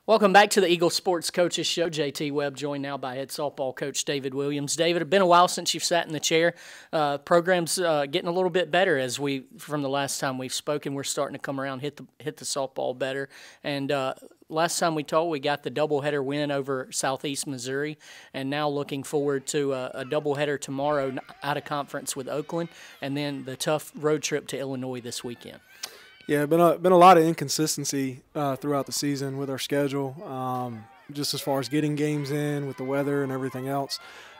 Welcome back to the Eagle Sports Coaches Show. JT Webb joined now by head softball coach David Williams. David, it's been a while since you've sat in the chair. Program's getting a little bit better from the last time we've spoken. We're starting to come around, hit the softball better. And last time we talked, we got the doubleheader win over Southeast Missouri, and now looking forward to a doubleheader tomorrow out of conference with Oakland, and then the tough road trip to Illinois this weekend. Yeah, been a lot of inconsistency throughout the season with our schedule, just as far as getting games in with the weather and everything else.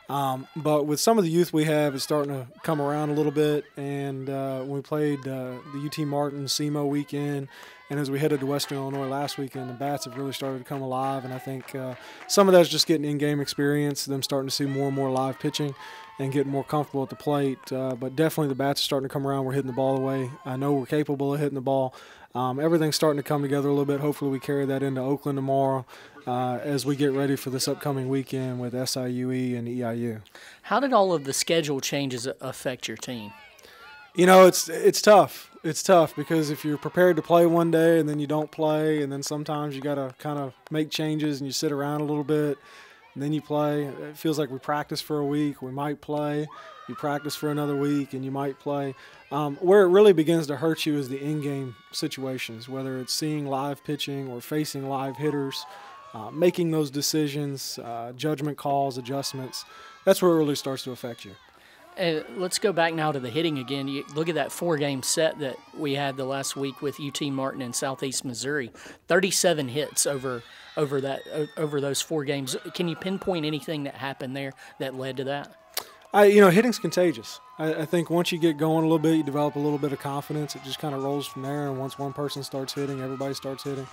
But with some of the youth we have, it's starting to come around a little bit. And when we played the UT Martin SEMO weekend, and as we headed to Western Illinois last weekend, the bats have really started to come alive. And I think some of that's just getting in-game experience, them starting to see more and more live pitching and getting more comfortable at the plate. But definitely the bats are starting to come around. We're hitting the ball away. I know we're capable of hitting the ball. Everything's starting to come together a little bit. Hopefully we carry that into Oakland tomorrow as we get ready for this upcoming weekend with SIUE and EIU. How did all of the schedule changes affect your team? You know, it's tough. It's tough because if you're prepared to play one day and then you don't play, and then sometimes you got to kind of make changes and you sit around a little bit and then you play. It feels like we practice for a week, we might play. You practice for another week and you might play. Where it really begins to hurt you is the in-game situations, whether it's seeing live pitching or facing live hitters, making those decisions, judgment calls, adjustments. That's where it really starts to affect you. Let's go back now to the hitting again. You look at that four-game set that we had the last week with UT Martin and Southeast Missouri. 37 hits over those 4 games. Can you pinpoint anything that happened there that led to that? Hitting's contagious. I think once you get going a little bit, you develop a little bit of confidence. It just kind of rolls from there, and once one person starts hitting, everybody starts hitting.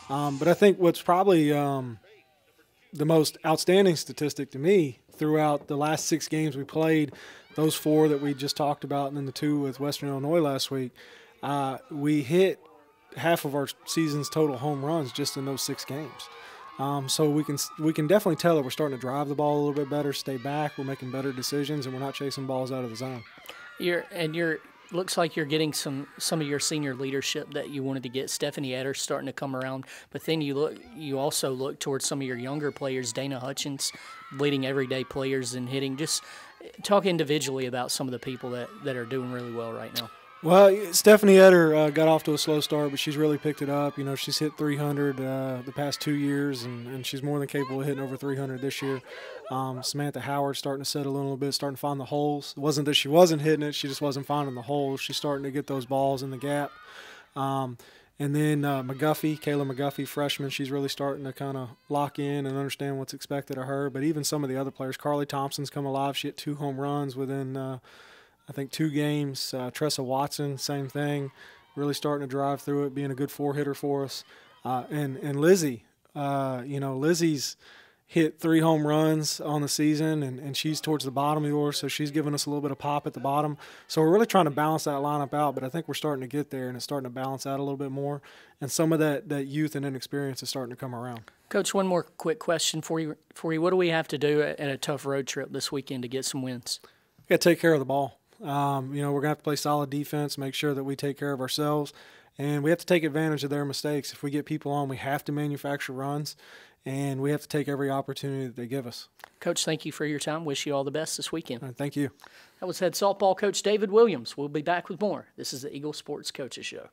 But I think what's probably the most outstanding statistic to me throughout the last 6 games we played, those 4 that we just talked about and then the 2 with Western Illinois last week, we hit half of our season's total home runs just in those 6 games. So we can definitely tell that we're starting to drive the ball a little bit better, stay back, we're making better decisions, and we're not chasing balls out of the zone. Looks like you're getting some of your senior leadership that you wanted to get. Stephanie Etter's starting to come around, but then you also look towards some of your younger players, Dana Hutchins, leading everyday players in hitting. Just talk individually about some of the people that are doing really well right now. Well, Stephanie Etter got off to a slow start, but she's really picked it up. You know, she's hit 300 the past 2 years, and she's more than capable of hitting over 300 this year. Samantha Howard's starting to settle in a little bit, starting to find the holes. It wasn't that she wasn't hitting it, she just wasn't finding the holes. She's starting to get those balls in the gap. And then Kayla McGuffey, freshman, she's really starting to kind of lock in and understand what's expected of her. But even some of the other players, Carly Thompson's come alive. She hit 2 home runs within I think 2 games. Tressa Watson, same thing, really starting to drive through it, being a good 4-hitter for us. And Lizzie, Lizzie's hit 3 home runs on the season, and she's towards the bottom of the order, so she's giving us a little bit of pop at the bottom. So we're really trying to balance that lineup out, but I think we're starting to get there, and it's starting to balance out a little bit more. And some of that youth and inexperience is starting to come around. Coach, one more quick question for you. What do we have to do at a tough road trip this weekend to get some wins? We got to take care of the ball. We're going to have to play solid defense, make sure that we take care of ourselves, and we have to take advantage of their mistakes. If we get people on, we have to manufacture runs, and we have to take every opportunity that they give us. Coach, thank you for your time. Wish you all the best this weekend. Thank you. That was head softball coach David Williams. We'll be back with more. This is the Eagle Sports Coaches Show.